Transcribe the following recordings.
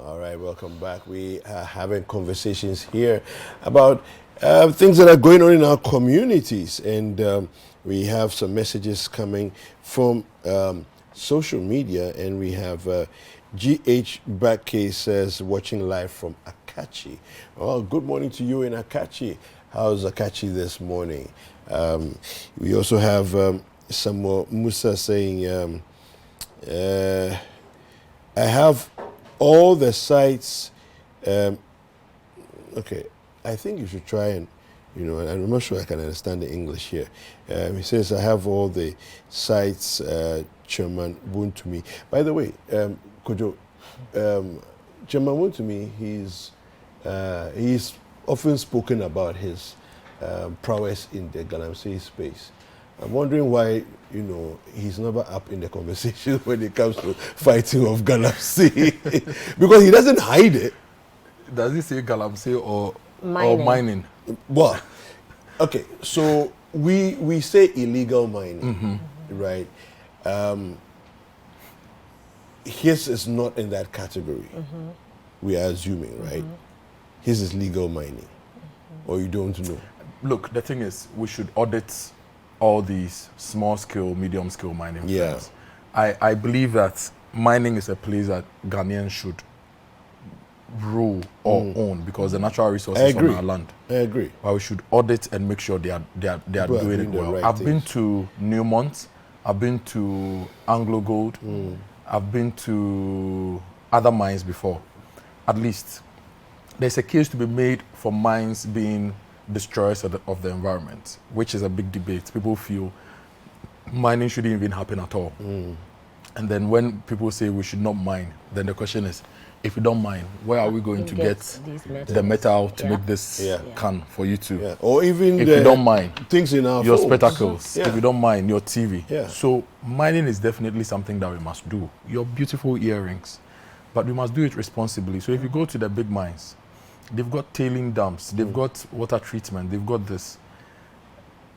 All right, welcome back. We are having conversations here about things that are going on in our communities, and we have some messages coming from social media, and we have GH Bakke says, watching live from Akachi. Well, good morning to you in Akachi. How's Akachi this morning? We also have Samuel Musa saying, I have all the sites. Okay, I think you should try and, I'm not sure I can understand the English here. He says, I have all the sites, Chairman Wuntumi. By the way, Kojo, Chairman Wuntumi, he's often spoken about his prowess in the Galamsey space. I'm wondering why, he's never up in the conversation when it comes to fighting of Galamsey. Because he doesn't hide it. Does he say Galamsey or mining? Well, okay, so we say illegal mining, right? His is not in that category. We are assuming, right? His is legal mining. Or you don't know? Look, the thing is, we should audit all these small-scale, medium-scale mining firms. I believe that mining is a place that Ghanaians should rule or own because the natural resources on our land. I agree. But we should audit and make sure they are doing it well. I've been to Newmont, I've been to Anglo Gold, I've been to other mines before. At least there's a case to be made for mines being destroyers of the environment, which is a big debate. People feel mining shouldn't even happen at all. And then when people say we should not mine, then the question is, if you don't mine, where are we going to get the metal to make this can for you to? Or even if you don't mine, things in our your phones. spectacles, if you don't mine, your TV. So mining is definitely something that we must do. Your beautiful earrings, but we must do it responsibly. So if you go to the big mines, they've got tailing dams, they've got water treatment, they've got this.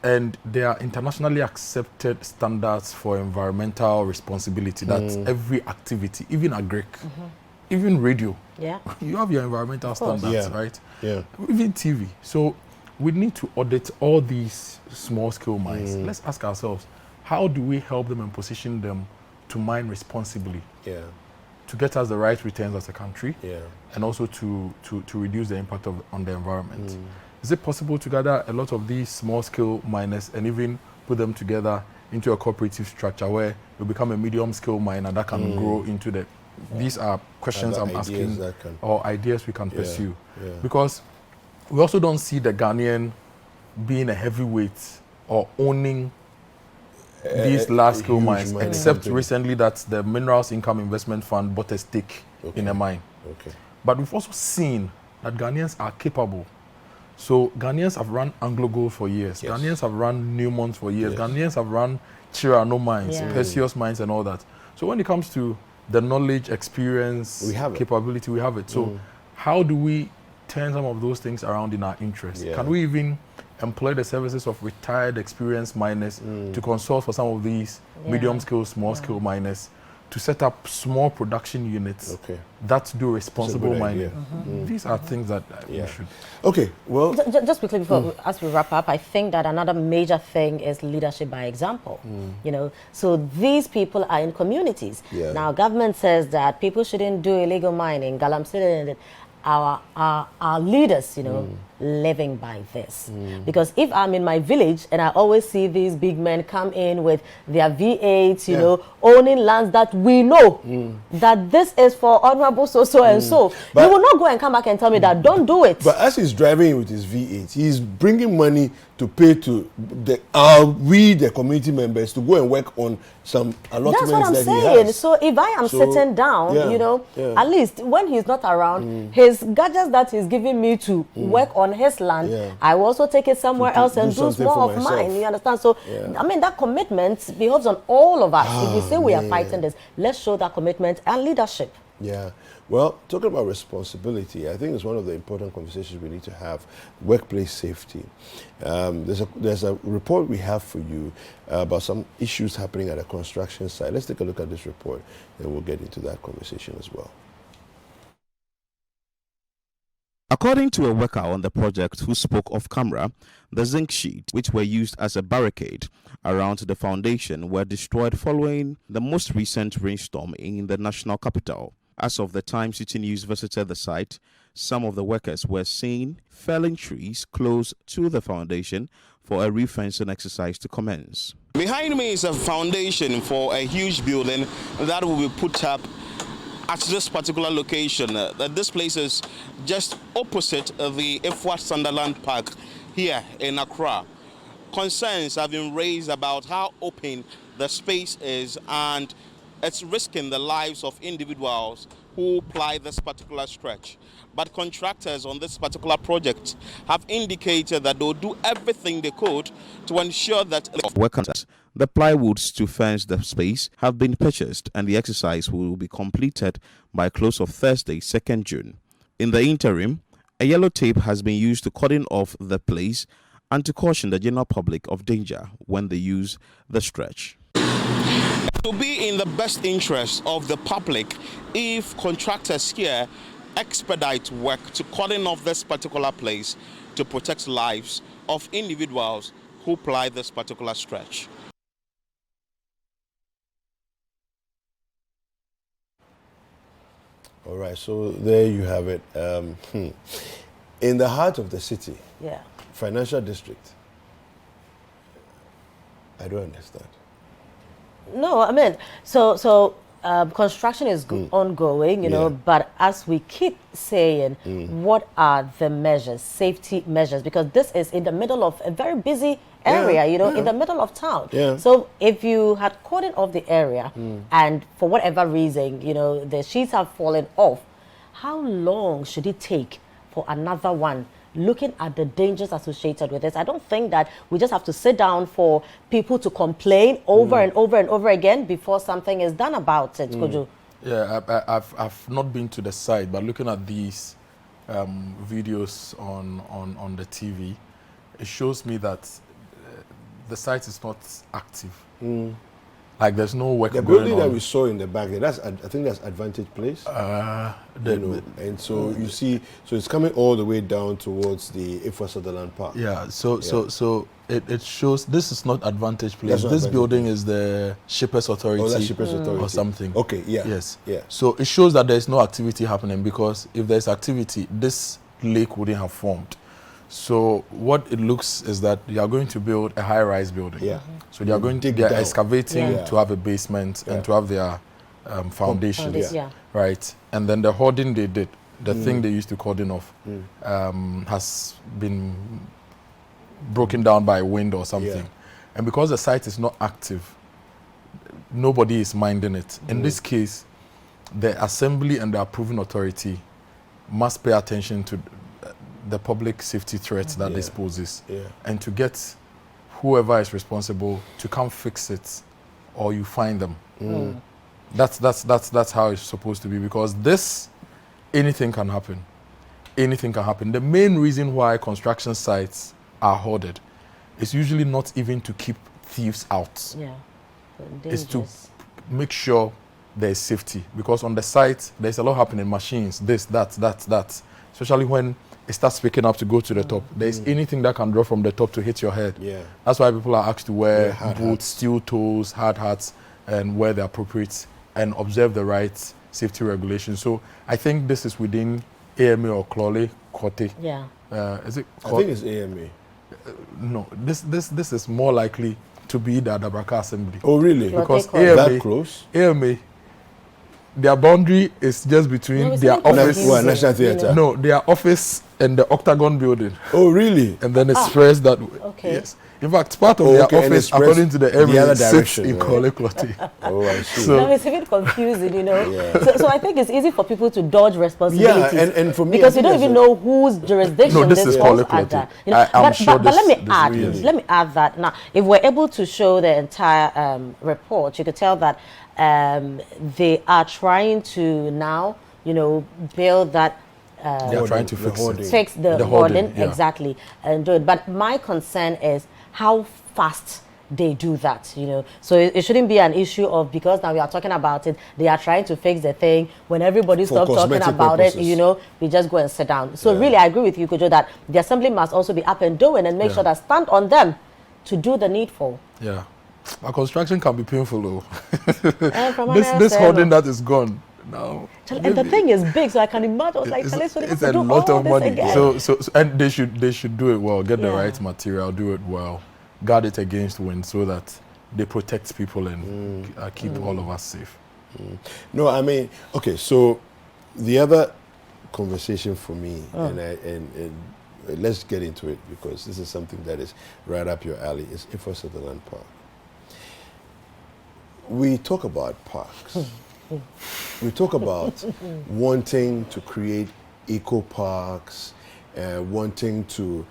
And there are internationally accepted standards for environmental responsibility. That's every activity, even agric, even radio. You have your environmental standards, right? Even TV. So we need to audit all these small-scale mines. Let's ask ourselves, how do we help them and position them to mine responsibly? To get us the right returns as a country, and also to reduce the impact on the environment. Is it possible to gather a lot of these small-scale miners and even put them together into a cooperative structure where you become a medium-scale miner that can grow into the... These are questions I'm asking, or ideas we can pursue. Because we also don't see the Ghanaian being a heavyweight or owning these large-scale mines, except recently that the Minerals Income Investment Fund bought a stake in a mine. But we've also seen that Ghanaians are capable. So Ghanaians have run Anglo Gold for years. Ghanaians have run Newmont for years. Ghanaians have run Chirano mines, Perseus mines and all that. So when it comes to the knowledge, experience, capability, we have it. So how do we turn some of those things around in our interest? Can we even employ the services of retired, experienced miners to consult for some of these medium-scale, small-scale miners to set up small production units that do responsible mining? These are things that we should. Okay, well... Just quickly before, as we wrap up, I think that another major thing is leadership by example. So these people are in communities. Now, government says that people shouldn't do illegal mining. Galamsey, our leaders, living by this. Because if I'm in my village and I always see these big men come in with their V8s, owning lands that we know that this is for honorable so and so, you will not go and come back and tell me that don't do it. But as he's driving with his V8, he's bringing money to pay to the community members to go and work on some allotments. That's what I'm saying. So if I am sitting down, at least when he's not around, his gadgets that he's giving me to work on his land, I will also take it somewhere else and do more of mine. You understand? So I mean, that commitment behoves on all of us. If we say we are fighting this, let's show that commitment and leadership. Well, talking about responsibility, I think it's one of the important conversations we need to have. Workplace safety. There's a report we have for you about some issues happening at a construction site. Let's take a look at this report, and we'll get into that conversation as well. According to a worker on the project who spoke off camera, the zinc sheets, which were used as a barricade around the foundation, were destroyed following the most recent rainstorm in the national capital. As of the time City News visited the site, some of the workers were seen felling trees close to the foundation for a refencing exercise to commence. Behind me is a foundation for a huge building that will be put up at this particular location. This place is just opposite the Efua Sutherland Park here in Accra. Concerns have been raised about how open the space is, and it's risking the lives of individuals who ply this particular stretch. But contractors on this particular project have indicated that they'll do everything they could to ensure that the plywoods to fence the space have been purchased, and the exercise will be completed by close of Thursday, 2nd June. In the interim, a yellow tape has been used to cordon off the place and to caution the general public of danger when they use the stretch. It will be in the best interest of the public if contractors here expedite work to cordon off this particular place to protect lives of individuals who ply this particular stretch. All right, so there you have it. In the heart of the city, financial district, I don't understand. No, I mean, so construction is ongoing, you know, but as we keep saying, what are the measures, safety measures? Because this is in the middle of a very busy area, you know, in the middle of town. So if you had cordoned off the area and for whatever reason, you know, the sheets have fallen off, how long should it take for another one? Looking at the dangers associated with this, I don't think that we just have to sit down for people to complain over and over and over again before something is done about it. Could you? Yeah, I've not been to the site, but looking at these videos on the TV, it shows me that the site is not active. Like there's no work going on. The building that we saw in the back there, I think that's Advantage Place. And so you see, so it's coming all the way down towards the Efua Sutherland Park. Yeah, so it shows this is not Advantage Place. This building is the Shippers Authority, or something. Okay, Yes. So it shows that there's no activity happening, because if there's activity, this lake wouldn't have formed. So what it looks is that you are going to build a high-rise building. So they are going to excavating to have a basement and to have their foundation. Right. And then the hoarding they did, the thing they used to cordon off, has been broken down by wind or something. And because the site is not active, nobody is minding it. In this case, the assembly and the approving authority must pay attention to the public safety threats that this poses, and to get whoever is responsible to come fix it, or you find them. That's how it's supposed to be, because anything can happen. Anything can happen. The main reason why construction sites are hoarded is usually not even to keep thieves out. It's to make sure there is safety, because on the site there's a lot happening, machines, this, that, especially when it starts picking up to go to the top. There's anything that can drop from the top to hit your head. That's why people are asked to wear boots, steel toes, hard hats, and wear the appropriate and observe the right safety regulations. So I think this is within AMA or Clole, Kote. Is it? I think it's AMA. No, this is more likely to be the Adabraka Assembly. Oh, really? Because AMA, that close? AMA, their boundary is just between their office. National Theatre. No, their office and the Octagon building. Oh, really? And then it's spreads that way. Yes. In fact, part of their office, according to the MA, sits in Kole Clotti. Oh, I see. So it's a bit confusing, you know. So I think it's easy for people to dodge responsibilities. And for me, because you don't even know whose jurisdiction this is Kole Clotti. You know, I'm sure but let me add that now, if we're able to show the entire report, you could tell that they are trying to now, you know, build that. They are trying to fix the hoarding, exactly, and do it. But my concern is how fast they do that, you know. So it shouldn't be an issue of, because now we are talking about it, they are trying to fix the thing. When everybody stops talking about it, you know, we just go and sit down. So really, I agree with you, Kojo, that the assembly must also be up and doing and make sure that stand on them to do the needful. Yeah. Our construction can be painful, though. this hoarding that is gone. No. And the thing is big, so I can imagine. It's a lot of money. So and they should do it well. Get the right material, do it well, guard it against wind, so that they protect people and keep all of us safe. No, I mean, okay. So the other conversation for me, and let's get into it, because this is something that is right up your alley, is Efua Sutherland Park. We talk about parks. We talk about wanting to create eco parks, wanting to,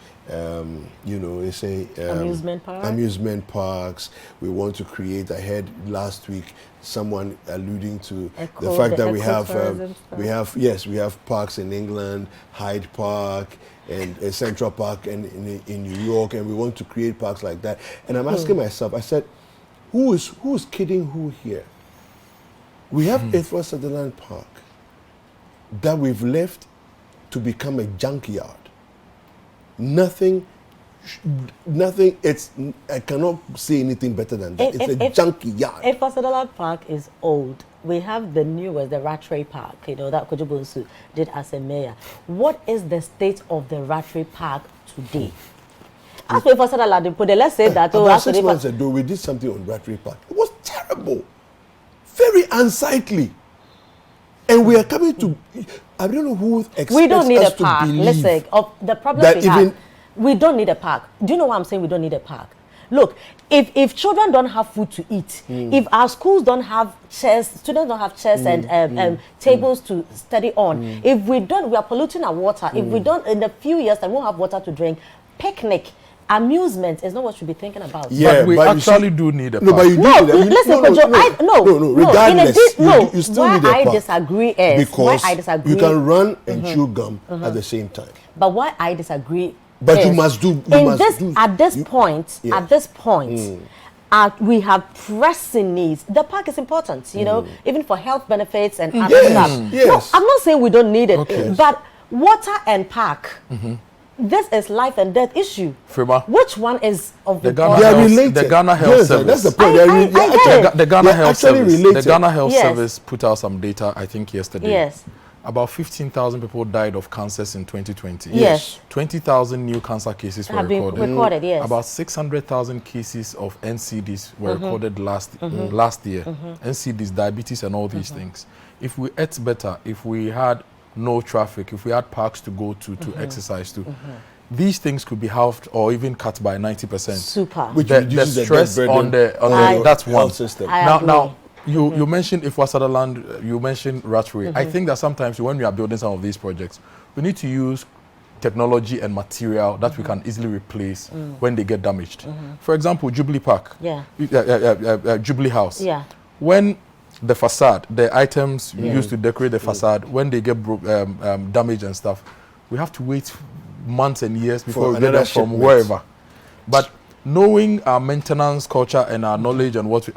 you know, they say amusement parks. We want to create. I heard last week someone alluding to the fact that we have parks in England, Hyde Park and Central Park, and in New York, and we want to create parks like that. And I'm asking myself, I said, who's kidding who here? We have Efua Sutherland Park that we've left to become a junkyard. Nothing, I cannot say anything better than that. It's a junkyard. Efua Sutherland Park is old. We have the newest, the Rattray Park, you know, that Kojo Bonsu did as a mayor. What is the state of the Rattray Park today? As for Efua Sutherland, let's say that... About 6 months ago, we did something on Rattray Park. It was terrible. Very unsightly. And we are coming to, I don't know who expects we don't need us a park. Listen, the problem we don't need a park. Do you know why I'm saying we don't need a park? Look, if children don't have food to eat, if our schools don't have chairs, students don't have chairs and tables to study on, if we are polluting our water, if we don't, in a few years, we won't have water to drink. Picnic, amusement is not what you should be thinking about. Yeah, but we actually do need a park. No, but you do. Listen, regardless, you still need a park. Why I disagree is because you can run and chew gum at the same time. But why I disagree, but you must do. At this point, we have pressing needs. The park is important, you know, even for health benefits and other stuff. Yes. No, I'm not saying we don't need it, but water and park. This is life and death issue. Frima. Which one is of the They are related. The Ghana Health Service. That's the point. The Ghana Health Service. The Ghana Health Service put out some data, I think, yesterday. Yes. About 15,000 people died of cancers in 2020. Yes. 20,000 new cancer cases were recorded. Yes. About 600,000 cases of NCDs were recorded last year. NCDs, diabetes, and all these things. If we ate better, if we had no traffic, if we had parks to go to exercise to, these things could be halved or even cut by 90%. Super. Which the stress on the that's one system. Now you mentioned Efua Sutherland, you mentioned Rattray. I think that sometimes when we are building some of these projects, we need to use technology and material that we can easily replace when they get damaged. For example, Jubilee Park, Jubilee House. Yeah. When the facade, the items used to decorate the facade, when they get damaged and stuff, we have to wait months and years before we get them from wherever. But knowing our maintenance culture and our knowledge and what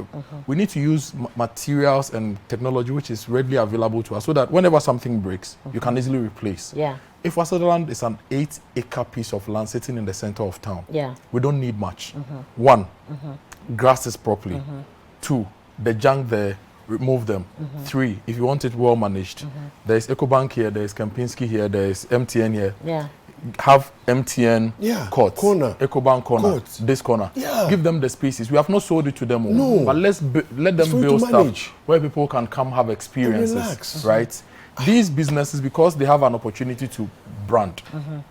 we need to use materials and technology which is readily available to us, so that whenever something breaks, you can easily replace. Yeah. Efua Sutherland is an 8-acre piece of land sitting in the center of town. Yeah. We don't need much. One, grass is properly. Two, the junk there, remove them. Three, if you want it well managed, there is EcoBank here, there is Kempinski here, there is MTN here. Yeah. Have MTN court, EcoBank corner, this corner. Yeah. Give them the spaces. We have not sold it to them all. No. But let them build stuff where people can come have experiences. Right? These businesses, because they have an opportunity to brand,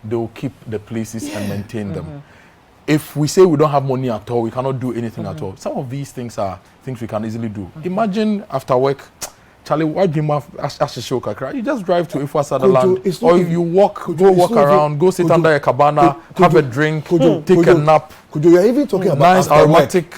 they will keep the places and maintain them. If we say we don't have money at all, we cannot do anything at all. Some of these things are things we can easily do. Imagine after work, Charlie, why do you have you just drive to Efua Sutherland, or you walk around, go sit under a cabana, have a drink, take a nap. You are even talking about nice aromatic.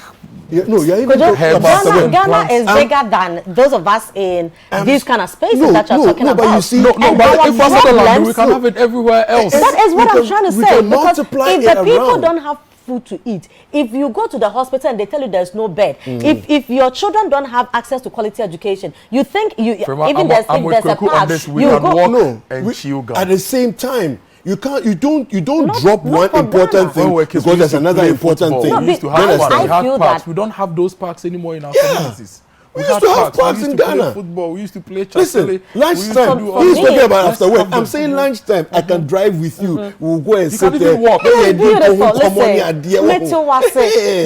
You're even talking about Ghana is bigger than those of us in these kind of spaces that you're talking about. But you see, but Efua Sutherland, we can have it everywhere else. That is what I'm trying to say. Because if the people don't have food to eat. If you go to the hospital and they tell you there's no bed, if your children don't have access to quality education, you think if there's a park, you go and chill. At the same time, you don't drop one important thing because there's another important thing. We used to have parks. We don't have those parks anymore in our communities. We used to have parks in Ghana. Football. We used to play Listen, lunchtime. He's talking about after work. I'm saying lunchtime. I can drive with you. We'll go and sit there. Walk. Beautiful.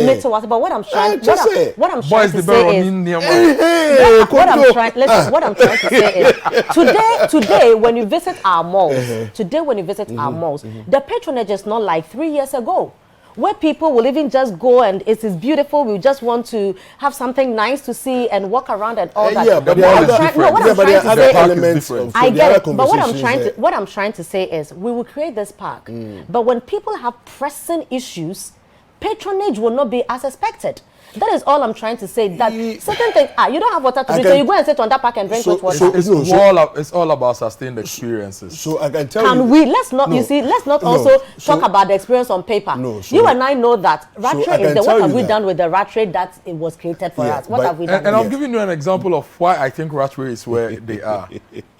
Listen, but what I'm trying to say is, today when you visit our malls, the patronage is not like 3 years ago, where people will even just go and it is beautiful. We just want to have something nice to see and walk around and all that. Yeah, but I get it. But what I'm trying to say is, we will create this park, but when people have pressing issues, patronage will not be as expected. That is all I'm trying to say. That certain things, you don't have water to drink, so you go and sit on that park and drink with water. So it's all about sustained experiences. So I can tell you. Let's not also talk about the experience on paper. You and I know that rat trade is what have we done with the rat trade that it was created for us? What have we done? And I'm giving you an example of why I think rat trade is where they are.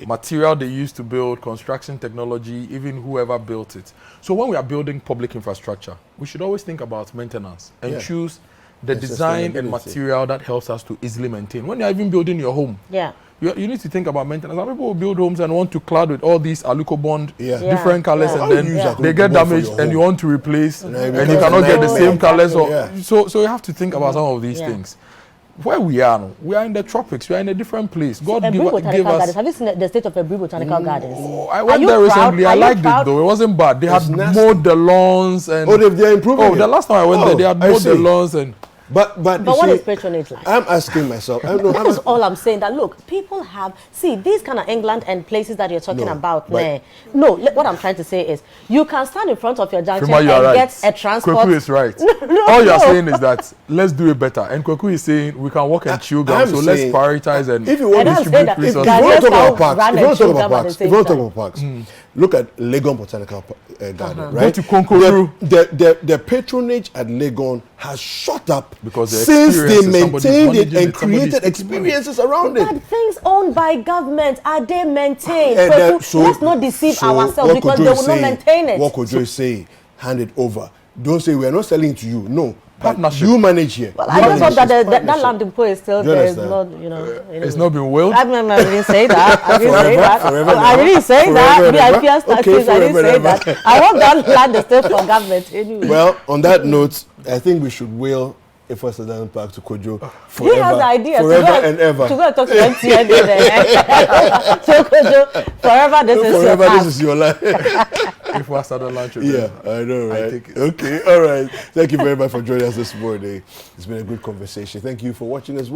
Material they used to build, construction technology, even whoever built it. So when we are building public infrastructure, we should always think about maintenance and choose the design and material that helps us to easily maintain. When you're even building your home, you need to think about maintenance. Some people will build homes and want to clad with all these aluco bond, different colors, and then they get damaged and you want to replace, and you cannot get the same colors. So you have to think about some of these things. Where we are now, we are in the tropics. We are in a different place. God gave us. Have you seen the state of Ebri Botanical Gardens? I went there recently. I liked it though. It wasn't bad. They had mowed the lawns and. They're improving. The last time I went there, they had mowed the lawns and. But what is patronage like? I'm asking myself. That is all I'm saying. That look, people have these kind of England and places that you're talking about. What I'm trying to say is, you can stand in front of your junction and get a transport. Kweku is right. All you're saying is that let's do it better. And Kweku is saying we can walk and chill down. So let's prioritize and if you want to distribute resources. If you want to talk about parks, look at Legon Botanical Garden, right? Go to Konkoro. The patronage at Legon has shot up because since they maintained it and created experiences around it. But things owned by government, are they maintained? Let's not deceive ourselves because they will not maintain it. What could you say? Hand it over. Don't say we are not selling to you. No. Partnership. You manage here. Well, I just hope that that land depot is still there. It's not, anyway. It's not been willed. I didn't say that. I didn't say that. I didn't say that. I hope that land is still for government anyway. Well, on that note, I think we should will Efua Sutherland Park to Kojo forever. He has the idea forever and ever. To go and talk to MTN. So Kojo, forever this is your life. Efua Sutherland. Yeah, I know, right? Okay, all right. Thank you very much for joining us this morning. It's been a good conversation. Thank you for watching us.